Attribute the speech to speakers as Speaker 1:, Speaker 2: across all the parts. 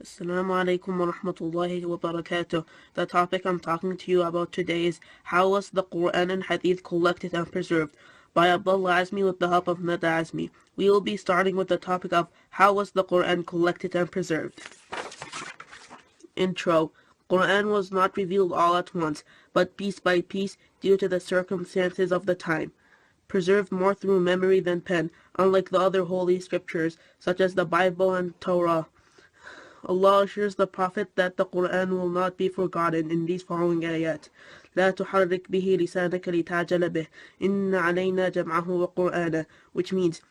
Speaker 1: Assalamu alaikum wa rahmatullahi wa barakatuh. The topic I'm talking to you about today is how was the Quran and Hadith collected and preserved by Abdullah Azmy with the help of Nada Azmy. We will be starting with the topic of how was the Quran collected and preserved. Intro. Quran was not revealed all at once, but piece by piece due to the circumstances of the time. Preserved more through memory than pen, unlike the other holy scriptures, such as the Bible and Torah. Allah assures the Prophet that the Quran will not be forgotten in these following ayat. لا تحرك به لسانك لتعجل به إن علينا جمعه وقرآنه, which means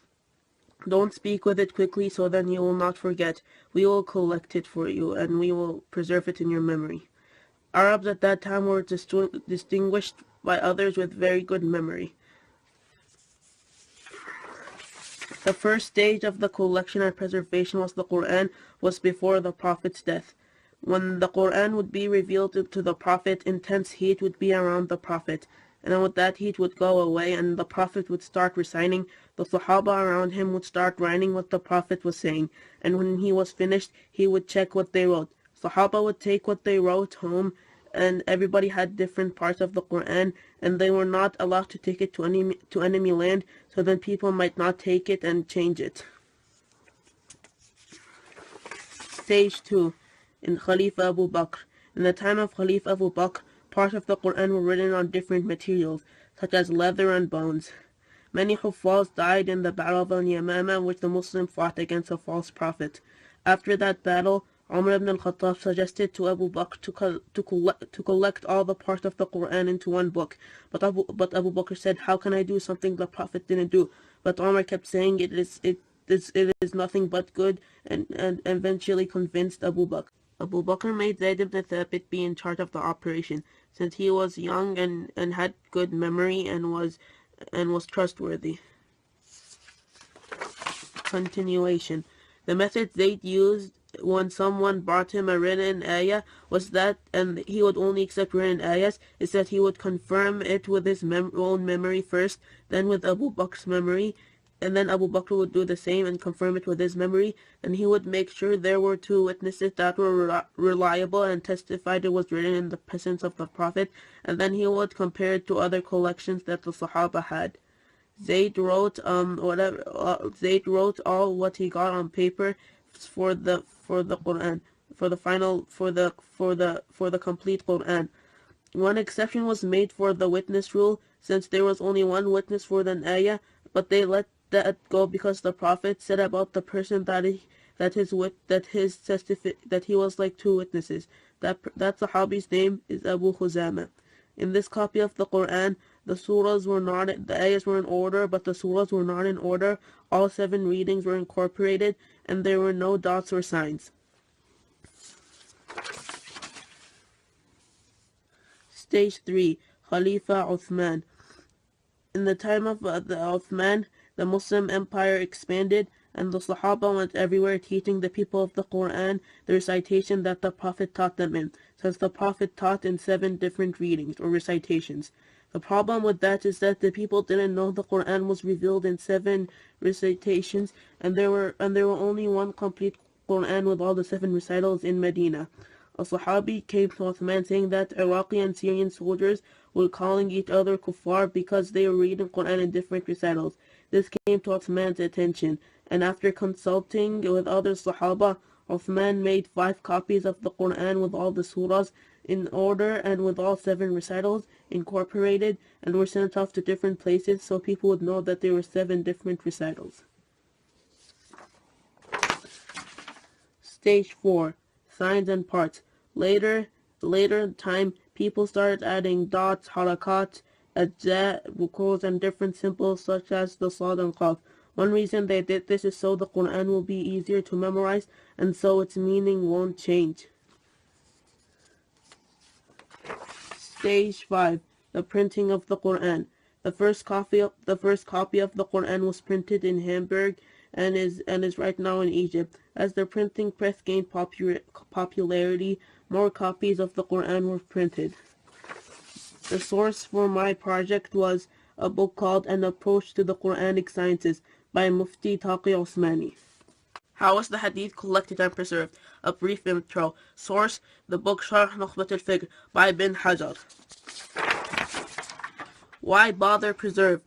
Speaker 1: don't speak with it quickly so then you will not forget. We will collect it for you and we will preserve it in your memory. Arabs at that time were distinguished by others with very good memory. The first stage of the collection and preservation was the Quran was before the Prophet's death. When the Quran would be revealed to the Prophet, intense heat would be around the Prophet, and when that heat would go away and the Prophet would start reciting, the Sahaba around him would start writing what the Prophet was saying, and when he was finished, he would check what they wrote. Sahaba would take what they wrote home, and everybody had different parts of the Quran, and they were not allowed to take it to enemy land, so then people might not take it and change it. Stage 2. In Khalifa Abu Bakr. In the time of Khalifa Abu Bakr, parts of the Quran were written on different materials, such as leather and bones. Many Huffaz died in the Battle of Al-Yamama, in which the Muslims fought against a false prophet. After that battle, Umar ibn al-Khattab suggested to Abu Bakr to collect all the parts of the Quran into one book. But Abu Bakr said, "How can I do something the Prophet didn't do?" But Umar kept saying it is nothing but good, and eventually convinced Abu Bakr. Abu Bakr made Zayd ibn Thabit be in charge of the operation, since he was young and had good memory and was trustworthy. Continuation. The method Zayd used when someone brought him a written ayah was that, and he would only accept written ayahs, is that he would confirm it with his own memory first, then with Abu Bakr's memory, and then Abu Bakr would do the same and confirm it with his memory, and he would make sure there were two witnesses that were reliable and testified it was written in the presence of the Prophet, and then he would compare it to other collections that the Sahaba had. Zayd wrote all what he got on paper for the Quran, for the complete Quran. One exception was made for the witness rule, since there was only one witness for the ayah, but they let that go because the Prophet said about the person that he was like two witnesses. That Sahabi's name is Abu Khuzama. In this copy of the Quran, the ayahs were in order, but the surahs were not in order. All 7 readings were incorporated, and there were no dots or signs. Stage 3. Khalifa Uthman. In the time of Uthman, the Muslim empire expanded, and the Sahaba went everywhere teaching the people of the Quran the recitation that the Prophet taught them in, since the Prophet taught in 7 different readings or recitations. The problem with that is that the people didn't know the Quran was revealed in 7 recitations, and there were only one complete Quran with all the 7 recitals in Medina. A Sahabi came to Uthman saying that Iraqi and Syrian soldiers were calling each other kuffar because they were reading Quran in different recitals. This came to Uthman's attention, and after consulting with other Sahaba, Uthman made 5 copies of the Quran with all the surahs in order and with all 7 recitals incorporated, and were sent off to different places so people would know that there were 7 different recitals. Stage 4. Signs and parts. Later in time, people started adding dots, harakat, ajza, bukuls, and different symbols such as the sad and qaf. One reason they did this is so the Quran will be easier to memorize, and so its meaning won't change. Stage 5. The printing of the Quran. The first copy of the Quran was printed in Hamburg and is right now in Egypt. As the printing press gained popularity, more copies of the Quran were printed. The source for my project was a book called An Approach to the Quranic Sciences by Mufti Taqi Osmani. How was the hadith collected and preserved? A brief intro. Source: the book Sharh Nukhbat al-Fiqh by Ibn Hajar. Why bother preserve?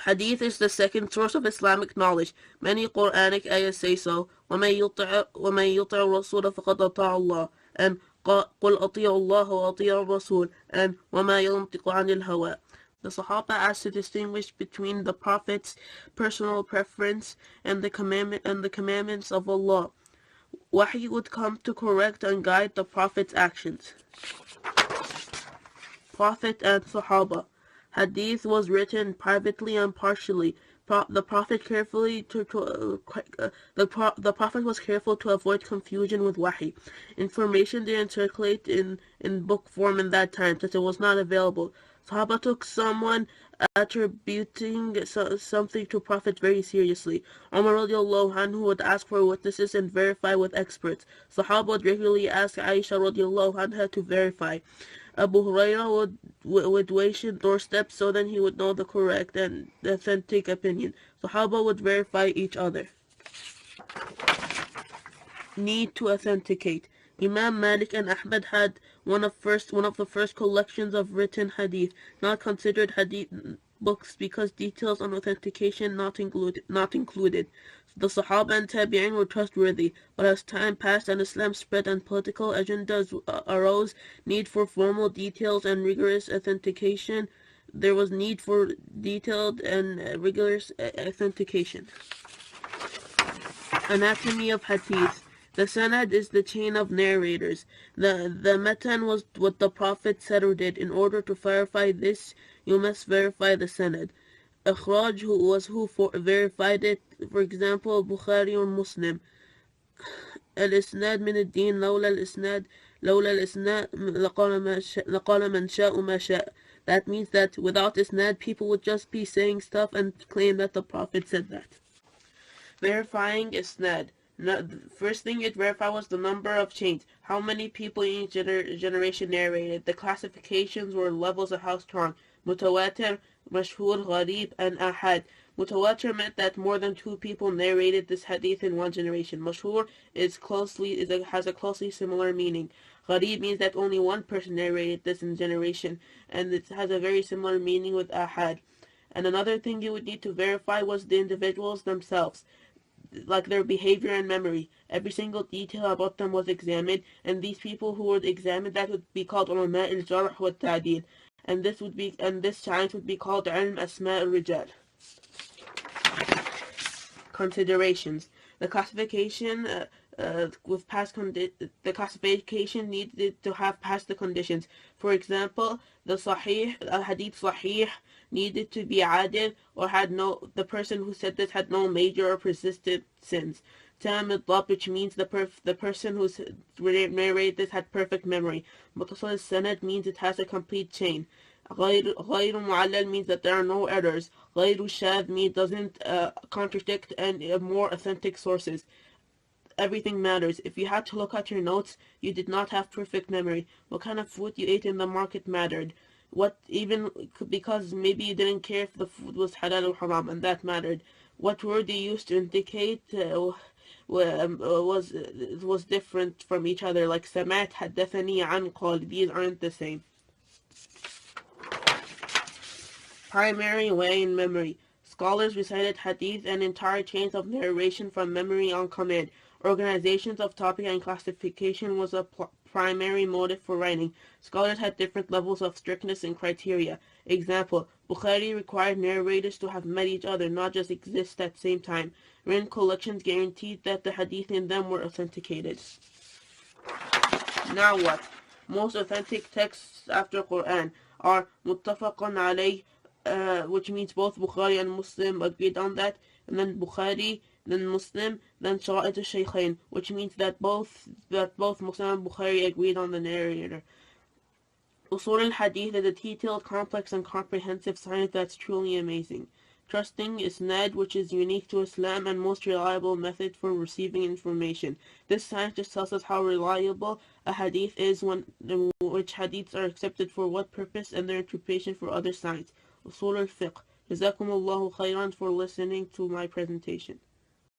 Speaker 1: Hadith is the second source of Islamic knowledge. Many Quranic ayahs say so. وَمَن يُطِعِ الرَّسُولَ فَقَدْ أَطَاعَ اللَّهَ, and قُلْ أَطِيعُوا اللَّهَ وَأَطِيعُوا الرَّسُولَ, and وَمَا يَنطِقُ عَنِ الْهَوَىٰ. The Sahaba asked to distinguish between the Prophet's personal preference and the commandments of Allah. Wahy would come to correct and guide the Prophet's actions. Prophet and Sahaba. Hadith was written privately and partially. The Prophet was careful to avoid confusion with wahi. Information didn't circulate in book form in that time, since it was not available. Sahaba took someone attributing something to Prophet very seriously. Umar radiallahu anhu would ask for witnesses and verify with experts. Sahaba would regularly ask Aisha radiallahu anha to verify. Abu Huraira would wait in doorsteps so then he would know the correct and authentic opinion. Sahaba would verify each other. Need to authenticate. Imam Malik and Ahmad had one of the first collections of written hadith, not considered hadith books because details on authentication not included. The Sahaba and Tabi'in were trustworthy, but as time passed and Islam spread and political agendas arose, need for formal details and rigorous authentication. There was need for detailed and rigorous authentication. Anatomy of Hadith. The sanad is the chain of narrators. The matan was what the Prophet said or did. In order to verify this, you must verify the sanad. Ikhraj who verified it. For example, Bukhari or Muslim. Al-isnad min ad-din, lawla al-isnad laqala man sha'u ma sha'. That means that without isnad, people would just be saying stuff and claim that the Prophet said that. Verifying isnad. The first thing you'd verify was the number of chains. How many people in each generation narrated. The classifications were levels of how strong. Mutawatir, Mashhur, Gharib, and Ahad. Mutawatir meant that more than 2 people narrated this hadith in one generation. Mashhur has a closely similar meaning. Gharib means that only one person narrated this in generation, and it has a very similar meaning with Ahad. And another thing you would need to verify was the individuals themselves, like their behavior and memory. Every single detail about them was examined, and these people who were examined, that would be called ulama al-jarh wa ta'dil, and this science would be called ilm asma al-rijal. Considerations. The classification the classification needed to have passed the conditions. For example, the hadith sahih needed to be adil or the person who said this had no major or persistent sins. Tam al-Dab, which means the person who narrated this had perfect memory. Muttasil al-Sanad means it has a complete chain. غير معلل means that there are no errors. غير شاذ means doesn't contradict and more authentic sources. Everything matters. If you had to look at your notes, you did not have perfect memory. What kind of food you ate in the market mattered. Because maybe you didn't care if the food was halal or haram, and that mattered. What word you used to indicate was different from each other. Like سمعت, حدثني, عن, قال. These aren't the same. Primary way in memory. Scholars recited hadith and entire chains of narration from memory on command. Organizations of topic and classification was a primary motive for writing. Scholars had different levels of strictness and criteria. Example, Bukhari required narrators to have met each other, not just exist at the same time. Written collections guaranteed that the hadith in them were authenticated. Now what? Most authentic texts after Quran are muttafaqun alayh, which means both Bukhari and Muslim agreed on that, and then Bukhari, then Muslim, then Sha'id al-Shaykhain, which means that both Muslim and Bukhari agreed on the narrator. Usul al-Hadith is a detailed, complex, and comprehensive science that's truly amazing. Trusting isnad, which is unique to Islam and most reliable method for receiving information. This science just tells us how reliable a hadith is, which hadiths are accepted for what purpose, and their interpretation for other science. Usul al-Fiqh. Jazakumullahu khairan for listening to my presentation.